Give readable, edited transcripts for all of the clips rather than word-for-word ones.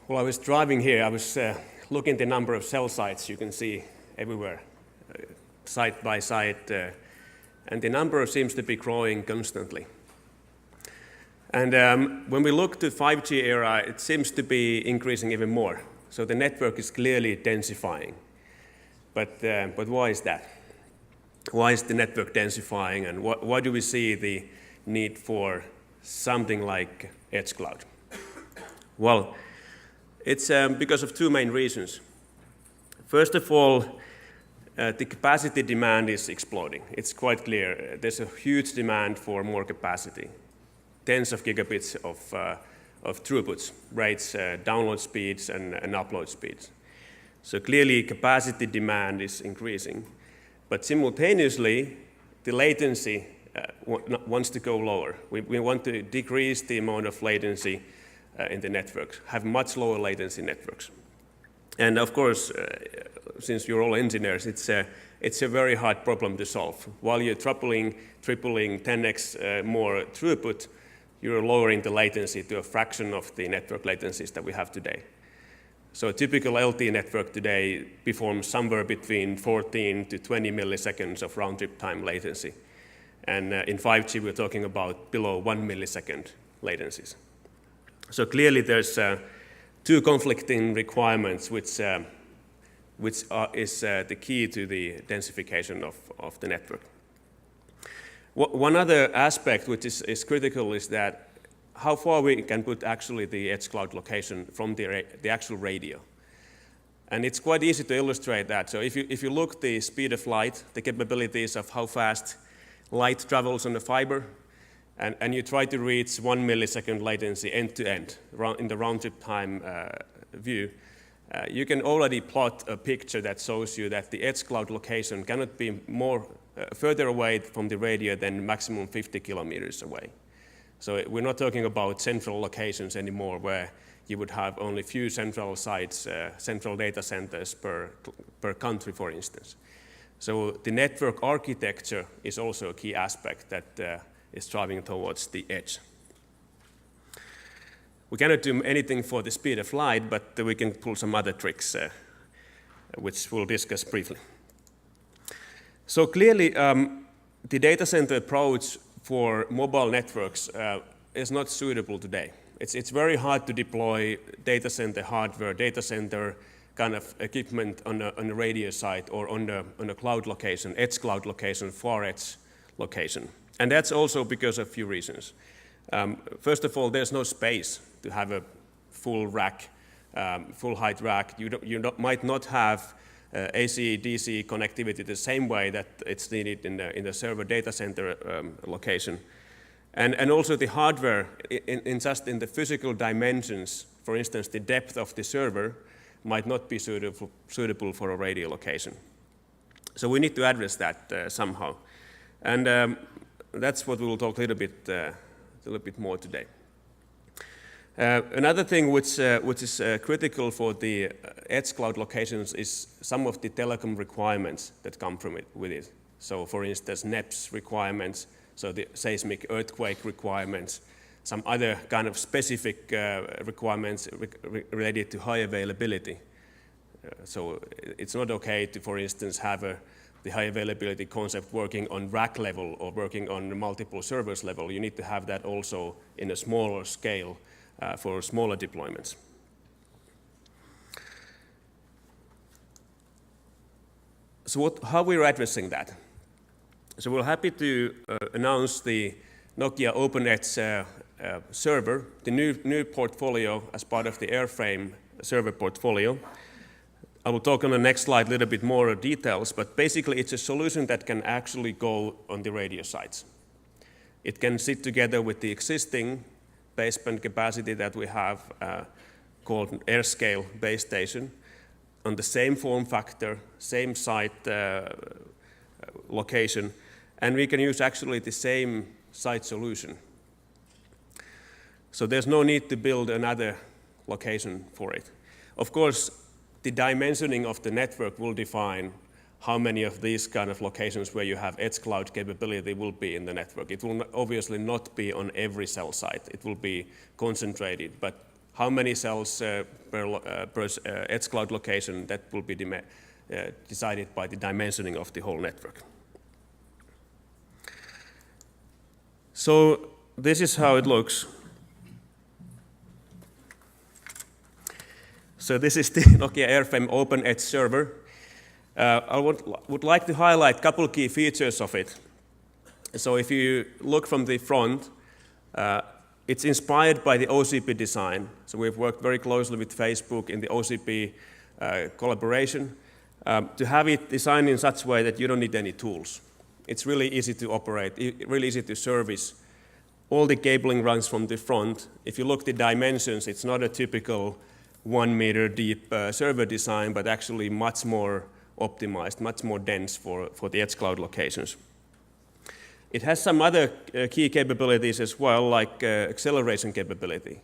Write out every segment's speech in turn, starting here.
While I was driving here, I was looking at the number of cell sites you can see everywhere, side by side, and the number seems to be growing constantly. And when we look to 5G era, it seems to be increasing even more. So the network is clearly densifying. But why is that? Why is the network densifying, and why do we see the need for something like edge cloud? Well, it's because of two main reasons. First of all, the capacity demand is exploding. It's quite clear. There's a huge demand for more capacity. Tens of gigabits of throughputs, rates, download speeds, and upload speeds. So clearly, capacity demand is increasing. But simultaneously, the latency wants to go lower. We want to decrease the amount of latency in the networks, have much lower latency networks. And of course, since you're all engineers, it's a very hard problem to solve. While you're tripling 10x more throughput, you're lowering the latency to a fraction of the network latencies that we have today. So a typical LTE network today performs somewhere between 14 to 20 milliseconds of round-trip time latency. And in 5G, we're talking about below 1 millisecond latencies. So clearly, there's two conflicting requirements, which is the key to the densification of the network. One other aspect which is critical is that how far we can put actually the edge cloud location from the actual radio. And it's quite easy to illustrate that. So if you look the speed of light, the capabilities of how fast light travels on the fiber, and you try to reach 1 millisecond latency end-to-end in the round-trip time view, you can already plot a picture that shows you that the edge cloud location cannot be more further away from the radio than maximum 50 kilometers away. So we're not talking about central locations anymore where you would have only few central sites, central data centers per country, for instance. So the network architecture is also a key aspect that is driving towards the edge. We cannot do anything for the speed of light, but we can pull some other tricks, which we'll discuss briefly. So clearly, the data center approach for mobile networks is not suitable today. It's very hard to deploy data center hardware, data center kind of equipment on a radio site or on a cloud location, edge cloud location, far edge location. And that's also because of a few reasons. First of all, there's no space to have a full rack, full height rack. You might not have AC/DC connectivity the same way that it's needed in the server data center location. And also the hardware, just in the physical dimensions, for instance, the depth of the server might not be suitable for a radio location. So we need to address that somehow. And that's what we will talk a little bit more today. Another thing which is critical for the edge cloud locations is some of the telecom requirements that come from it with it. So for instance, NEPS requirements, so the seismic earthquake requirements, some other kind of specific requirements related to high availability. So it's not okay to, for instance, have the high availability concept working on rack level or working on multiple servers level. You need to have that also in a smaller scale for smaller deployments. So how we're addressing that? So we're happy to announce the Nokia OpenEdge server, the new portfolio as part of the Airframe server portfolio. I will talk on the next slide a little bit more details, but basically it's a solution that can actually go on the radio sites. It can sit together with the existing baseband capacity that we have called AirScale base station on the same form factor, same site location, and we can use actually the same site solution. So there's no need to build another location for it. Of course, the dimensioning of the network will define how many of these kind of locations where you have edge cloud capability will be in the network. It will obviously not be on every cell site. It will be concentrated, but how many cells per edge cloud location, that will be decided by the dimensioning of the whole network. So this is how it looks. So this is the Nokia Airframe Open Edge server. I would like to highlight a couple key features of it. So if you look from the front, it's inspired by the OCP design. So we've worked very closely with Facebook in the OCP collaboration to have it designed in such a way that you don't need any tools. It's really easy to operate, really easy to service. All the cabling runs from the front. If you look at the dimensions, it's not a typical 1 meter deep server design, but actually much more optimized, much more dense for the edge cloud locations. It has some other key capabilities as well, like acceleration capability,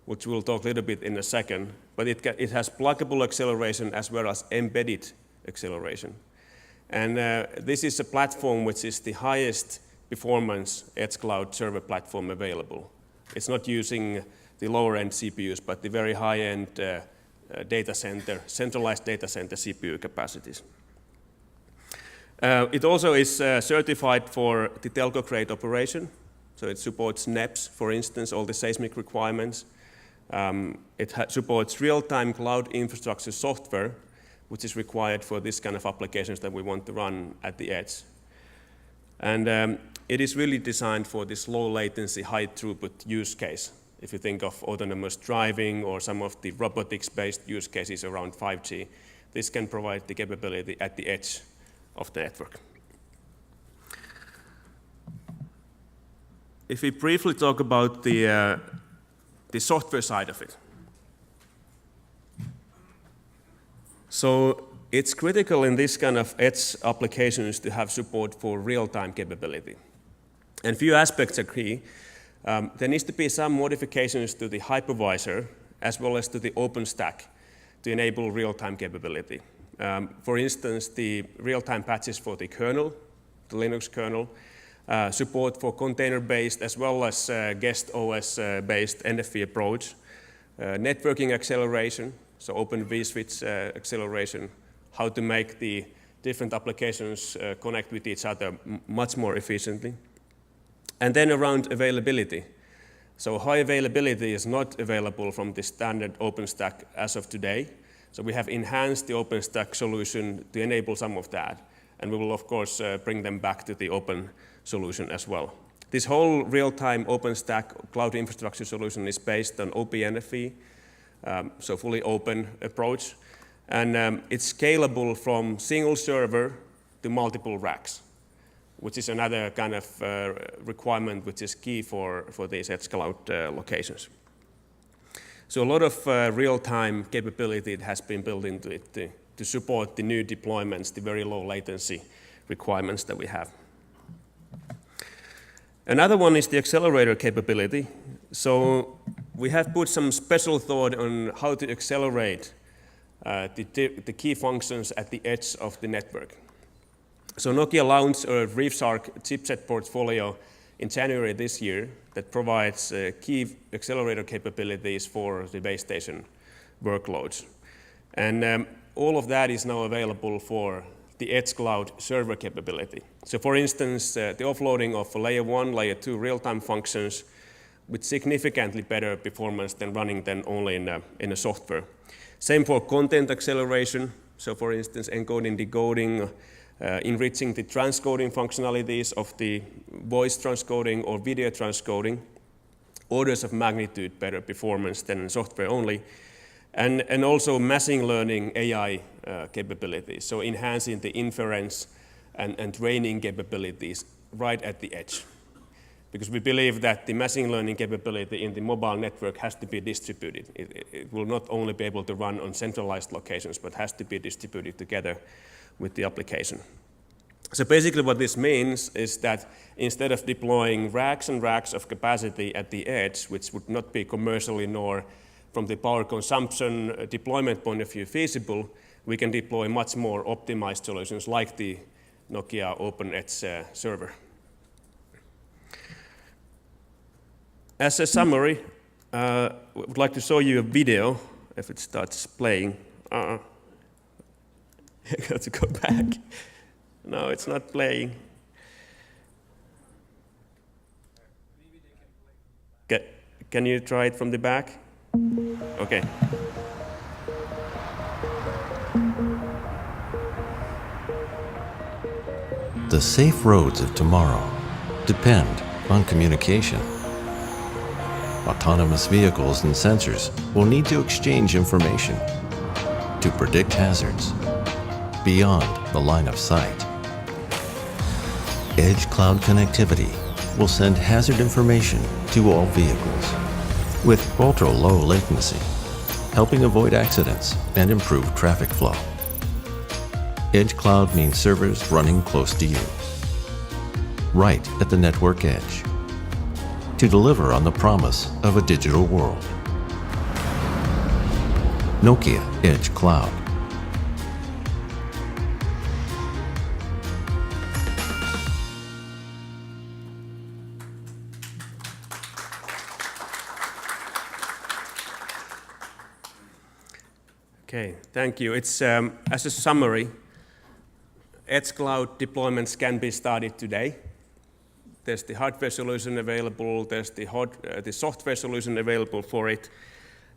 which we'll talk a little bit in a second. But it has pluggable acceleration as well as embedded acceleration. And this is a platform which is the highest performance edge cloud server platform available. It's not using the lower end CPUs, but the very high end data center, centralized data center CPU capacities. It also is certified for the telco grade operation. So it supports NEPs, for instance, all the seismic requirements. It supports real-time cloud infrastructure software, which is required for this kind of applications that we want to run at the edge. And it is really designed for this low latency, high throughput use case. If you think of autonomous driving or some of the robotics-based use cases around 5G, this can provide the capability at the edge of the network. If we briefly talk about the software side of it. So it's critical in this kind of edge applications to have support for real-time capability. And few aspects are key. There needs to be some modifications to the hypervisor as well as to the OpenStack to enable real-time capability. For instance, the real-time patches for the kernel, the Linux kernel, support for container-based as well as guest OS-based NFV approach, networking acceleration, so Open vSwitch acceleration, how to make the different applications connect with each other much more efficiently. And then around availability. So high availability is not available from the standard OpenStack as of today. So we have enhanced the OpenStack solution to enable some of that. And we will, of course, bring them back to the open solution as well. This whole real-time OpenStack cloud infrastructure solution is based on OPNFV, so fully open approach. And it's scalable from single server to multiple racks, which is another kind of requirement which is key for these edge cloud locations. So a lot of real-time capability has been built into it to support the new deployments, the very low latency requirements that we have. Another one is the accelerator capability. So we have put some special thought on how to accelerate the key functions at the edge of the network. So Nokia launched a ReefShark chipset portfolio in January this year that provides key accelerator capabilities for the base station workloads. And all of that is now available for the edge cloud server capability. So for instance, the offloading of layer 1, layer 2 real-time functions with significantly better performance than running them only in a software. Same for content acceleration. So for instance, encoding, decoding, enriching the transcoding functionalities of the voice transcoding or video transcoding, orders of magnitude better performance than in software only, and also machine learning AI capabilities, so enhancing the inference and training capabilities right at the edge. Because we believe that the machine learning capability in the mobile network has to be distributed. It will not only be able to run on centralized locations, but has to be distributed together with the application. So basically what this means is that instead of deploying racks and racks of capacity at the edge, which would not be commercially nor from the power consumption deployment point of view feasible, we can deploy much more optimized solutions like the Nokia Open Edge server. As a summary, would like to show you a video, if it starts playing. I got to go back. No, it's not playing. Can you try it from the back? Okay. The safe roads of tomorrow depend on communication. Autonomous vehicles and sensors will need to exchange information to predict hazards beyond the line of sight. Edge cloud connectivity will send hazard information to all vehicles with ultra-low latency, helping avoid accidents and improve traffic flow. Edge cloud means servers running close to you, right at the network edge, to deliver on the promise of a digital world. Nokia Edge Cloud. Okay, thank you. It's as a summary, Edge Cloud deployments can be started today. There's the hardware solution available, there's the software solution available for it.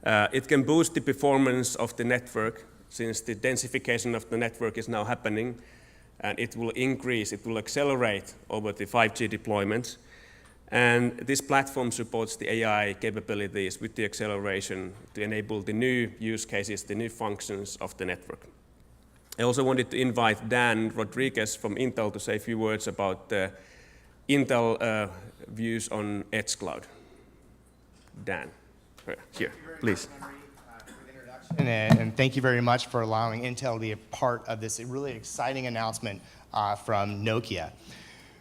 It can boost the performance of the network, since the densification of the network is now happening, and it will increase, it will accelerate over the 5G deployments. And this platform supports the AI capabilities with the acceleration to enable the new use cases, the new functions of the network. I also wanted to invite Dan Rodriguez from Intel to say a few words about Intel views on Edge Cloud. Dan, here, please. And thank you very much for allowing Intel to be a part of this really exciting announcement from Nokia.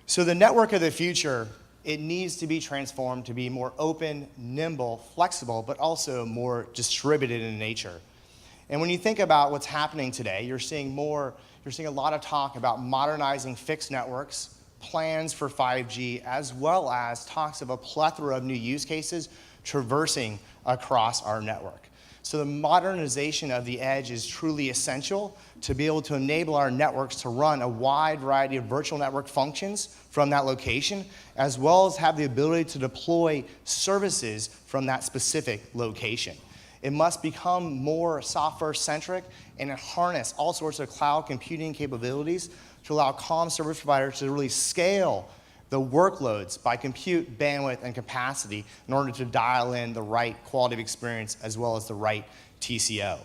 So the network of the future, it needs to be transformed to be more open, nimble, flexible, but also more distributed in nature. And when you think about what's happening today, you're seeing a lot of talk about modernizing fixed networks, plans for 5G, as well as talks of a plethora of new use cases traversing across our network. So the modernization of the edge is truly essential to be able to enable our networks to run a wide variety of virtual network functions from that location, as well as have the ability to deploy services from that specific location. It must become more software-centric and harness all sorts of cloud computing capabilities to allow comm service providers to really scale the workloads by compute, bandwidth, and capacity in order to dial in the right quality of experience as well as the right TCO.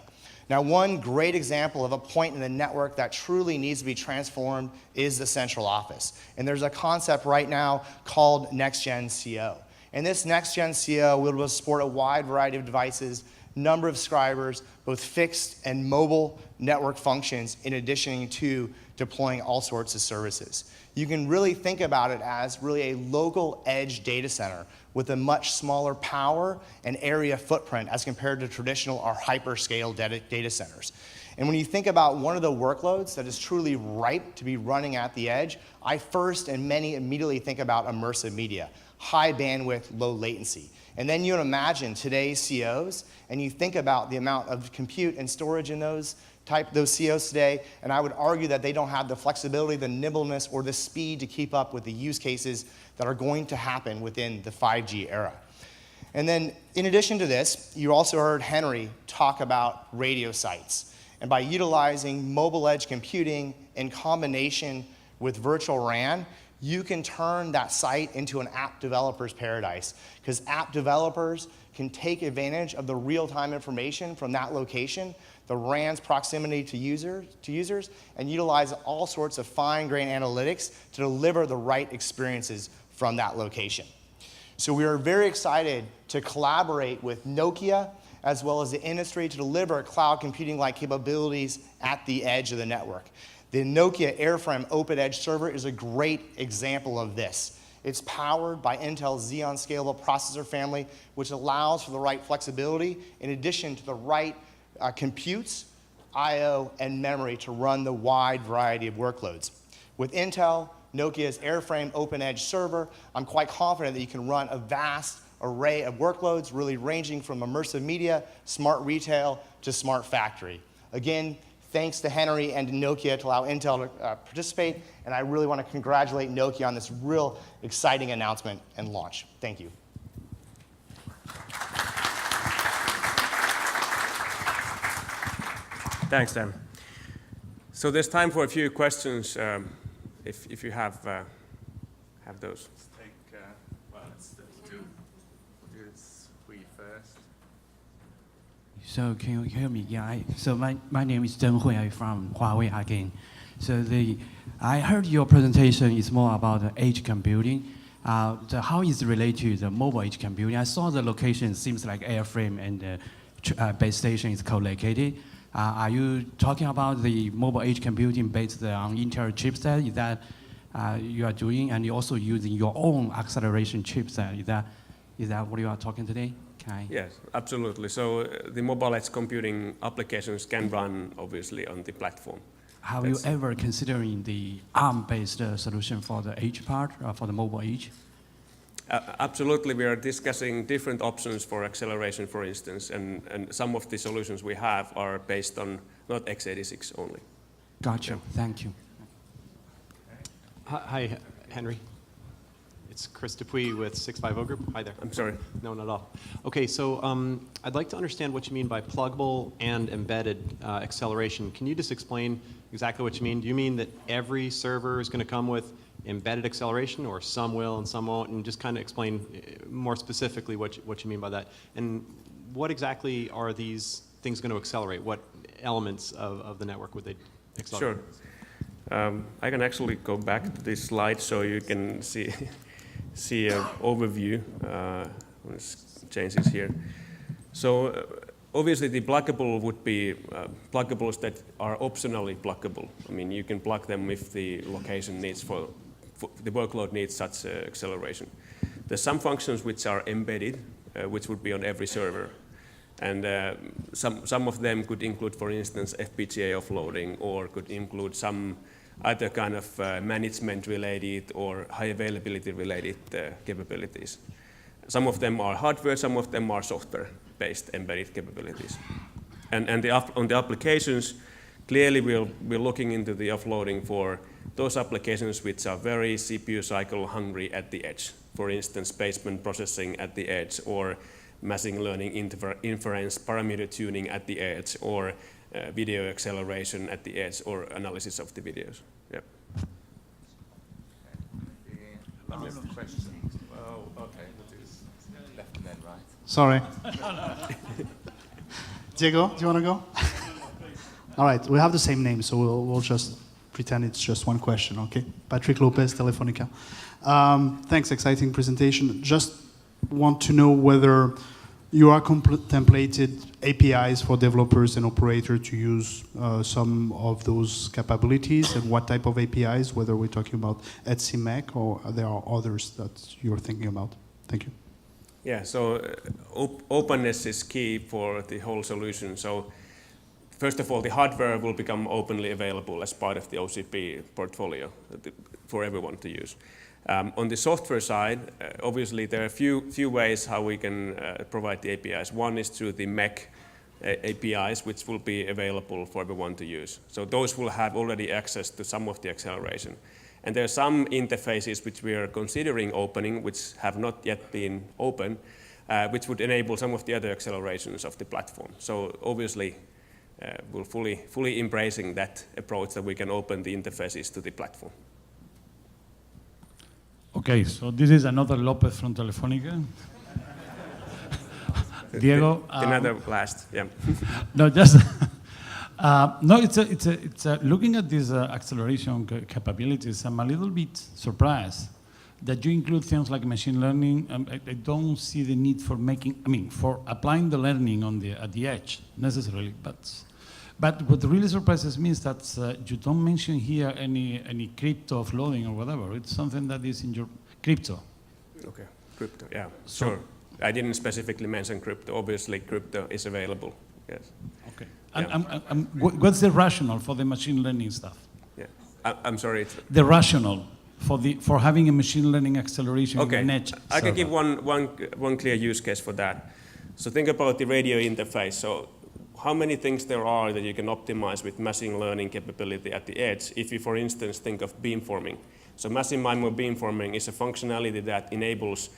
Now, one great example of a point in the network that truly needs to be transformed is the central office. And there's a concept right now called Next-Gen CO. And this Next-Gen CO will support a wide variety of devices, number of subscribers, both fixed and mobile network functions, in addition to deploying all sorts of services. You can really think about it as really a local edge data center with a much smaller power and area footprint as compared to traditional or hyperscale data centers. And when you think about one of the workloads that is truly ripe to be running at the edge, I first and many immediately think about immersive media, high bandwidth, low latency. And then you imagine today's COs, and you think about the amount of compute and storage in those COs today, and I would argue that they don't have the flexibility, the nimbleness, or the speed to keep up with the use cases that are going to happen within the 5G era. And then, in addition to this, you also heard Henri talk about radio sites. And by utilizing mobile edge computing in combination with virtual RAN, you can turn that site into an app developer's paradise, because app developers can take advantage of the real-time information from that location, the RAN's proximity to users, and utilize all sorts of fine-grained analytics to deliver the right experiences from that location. So we are very excited to collaborate with Nokia as well as the industry to deliver cloud computing-like capabilities at the edge of the network. The Nokia Airframe Open Edge server is a great example of this. It's powered by Intel's Xeon Scalable processor family, which allows for the right flexibility in addition to the right computes, I/O, and memory to run the wide variety of workloads. With Intel, Nokia's Airframe Open Edge server, I'm quite confident that you can run a vast array of workloads, really ranging from immersive media, smart retail, to smart factory. Again, thanks to Henri and to Nokia to allow Intel to participate, and I really want to congratulate Nokia on this real exciting announcement and launch. Thank you. Thanks, Dan. So there's time for a few questions, if you have those. Let's take, let's do this we first. So can you hear me? Yeah. So my name is Tervonen. I'm from Huawei again. So I heard your presentation is more about edge computing. How is it related to the mobile edge computing? I saw the location seems like airframe and base station is co-located. Are you talking about the mobile edge computing based on Intel chipset? Is that you are doing, and you're also using your own acceleration chipset? Is that what you are talking today? Yes, absolutely. So the mobile edge computing applications can run obviously on the platform. Have you ever considering the ARM-based solution for the edge part, for the mobile edge? Absolutely, we are discussing different options for acceleration, for instance, and some of the solutions we have are based on not x86 only. Gotcha, thank you. Hi, Henri. It's Chris Dupuis with 650 Group. Hi there. I'm sorry. No, not at all. Okay, so I'd like to understand what you mean by pluggable and embedded acceleration. Can you just explain exactly what you mean? Do you mean that every server is going to come with embedded acceleration, or some will and some won't? And just kind of explain more specifically what you mean by that. And what exactly are these things going to accelerate? What elements of the network would they accelerate? Sure. I can actually go back to this slide so you can see an overview. Let's change this here. So obviously the pluggable would be pluggables that are optionally pluggable. I mean, you can plug them if the location needs for the workload needs such acceleration. There's some functions which are embedded, which would be on every server. And some of them could include, for instance, FPGA offloading, or could include some other kind of management-related or high availability-related capabilities. Some of them are hardware, some of them are software-based embedded capabilities. And on the applications, clearly we're looking into the offloading for those applications which are very CPU cycle hungry at the edge. For instance, basement processing at the edge, or machine learning inference parameter tuning at the edge, or video acceleration at the edge, or analysis of the videos. Yep. Questions. Oh, okay. We'll do left and then right. Sorry. Diego, do you want to go? All right, we have the same name, so we'll just pretend it's just one question, okay? Patrick Lopez, Telefonica. Thanks, exciting presentation. Just want to know whether you are contemplated APIs for developers and operators to use some of those capabilities, and what type of APIs, whether we're talking about ETSI-MEC or there are others that you're thinking about. Thank you. Yeah, so openness is key for the whole solution. So first of all, the hardware will become openly available as part of the OCP portfolio for everyone to use. On the software side, obviously there are a few ways how we can provide the APIs. One is through the MEC APIs, which will be available for everyone to use. So those will have already access to some of the acceleration. And there are some interfaces which we are considering opening, which have not yet been open, which would enable some of the other accelerations of the platform. So obviously, we're fully embracing that approach that we can open the interfaces to the platform. Okay, so this is another Lopez from Telefonica. Diego. Another last, yeah. No, just no. It's looking at these acceleration capabilities. I'm a little bit surprised that you include things like machine learning. I don't see the need for for applying the learning at the edge necessarily, but what really surprises me is that you don't mention here any crypto offloading or whatever. It's something that is in your crypto. Okay, crypto, yeah, sure. I didn't specifically mention crypto. Obviously, crypto is available, yes. Okay. Yeah. What's the rationale for the machine learning stuff? Yeah, I'm sorry. The rationale for having a machine learning acceleration Okay, in an edge I can server? give one clear use case for that. So think about the radio interface. So how many things there are that you can optimize with machine learning capability at the edge if you, for instance, think of beamforming. So massive MIMO beamforming is a functionality that enables,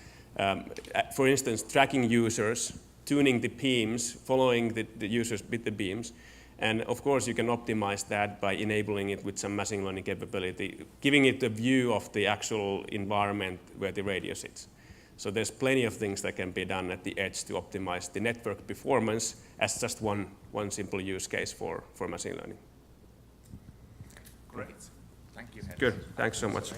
for instance, tracking users, tuning the beams, following the users with the beams. And of course, you can optimize that by enabling it with some machine learning capability, giving it a view of the actual environment where the radio sits. So there's plenty of things that can be done at the edge to optimize the network performance as just one simple use case for machine learning. Great. Thank you, Henri. Good. Thanks so much.